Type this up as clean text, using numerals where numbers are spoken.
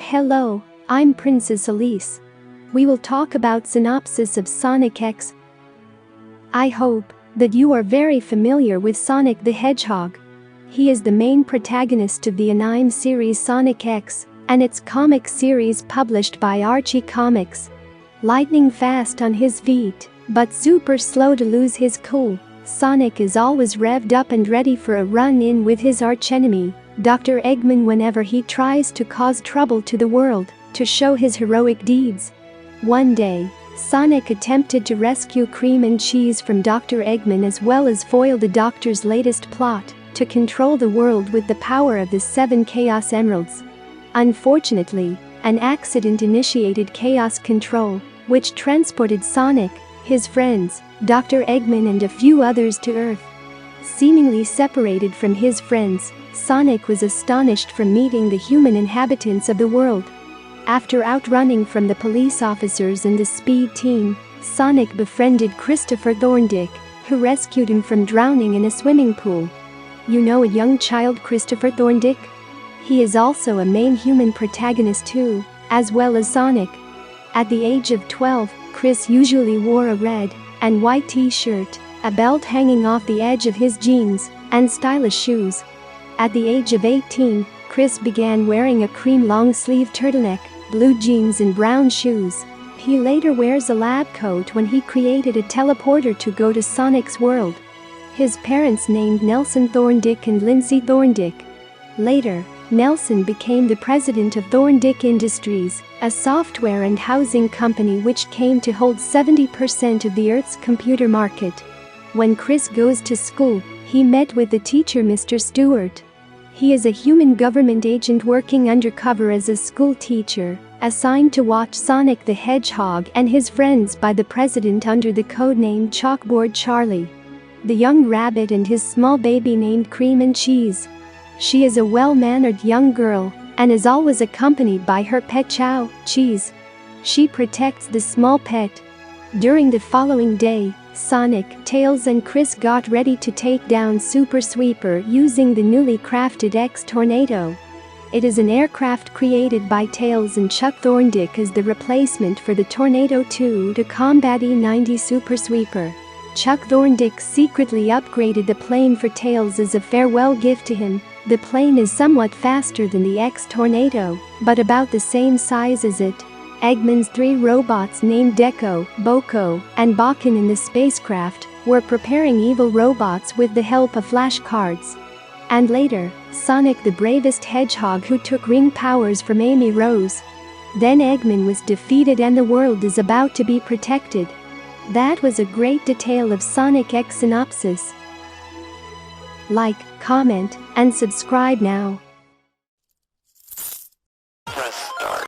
Hello, I'm Princess Elise. We will talk about Synopsis of Sonic X. I hope that you are very familiar with Sonic the Hedgehog. He is the main protagonist of the anime series Sonic X and its comic series published by Archie Comics. Lightning fast on his feet, but super slow to lose his cool, Sonic is always revved up and ready for a run-in with his archenemy, Dr. Eggman, whenever he tries to cause trouble to the world to show his heroic deeds. One day, Sonic attempted to rescue Cream and Cheese from Dr. Eggman as well as foil the Doctor's latest plot to control the world with the power of the 7 Chaos Emeralds. Unfortunately, an accident initiated chaos control, which transported Sonic, his friends, Dr. Eggman and a few others to Earth. Seemingly separated from his friends, Sonic was astonished from meeting the human inhabitants of the world. After outrunning from the police officers and the speed team, Sonic befriended Christopher Thorndick, who rescued him from drowning in a swimming pool. You know a young child Christopher Thorndick? He is also a main human protagonist too, as well as Sonic. At the age of 12, Chris usually wore a red and white t-shirt, a belt hanging off the edge of his jeans, and stylish shoes. At the age of 18, Chris began wearing a cream long-sleeve turtleneck, blue jeans and brown shoes. He later wears a lab coat when he created a teleporter to go to Sonic's world. His parents named Nelson Thorndick and Lindsay Thorndick. Later, Nelson became the president of Thorndick Industries, a software and housing company which came to hold 70% of the Earth's computer market. When Chris goes to school, he met with the teacher Mr. Stewart. He is a human government agent working undercover as a school teacher, assigned to watch Sonic the Hedgehog and his friends by the president under the codename Chalkboard Charlie. The young rabbit and his small baby named Cream and Cheese. She is a well-mannered young girl and is always accompanied by her pet Chow, Cheese. She protects the small pet. During the following day, Sonic, Tails and Chris got ready to take down Super Sweeper using the newly crafted X-Tornado. It is an aircraft created by Tails and Chuck Thorndick as the replacement for the Tornado 2 to combat E-90 Super Sweeper. Chuck Thorndick secretly upgraded the plane for Tails as a farewell gift to him. The plane is somewhat faster than the X-Tornado, but about the same size as it. Eggman's 3 robots named Deco, Boko, and Bakken in the spacecraft were preparing evil robots with the help of flashcards. And later, Sonic the bravest hedgehog who took ring powers from Amy Rose. Then Eggman was defeated and the world is about to be protected. That was a great detail of Sonic X synopsis. Like, comment, and subscribe now.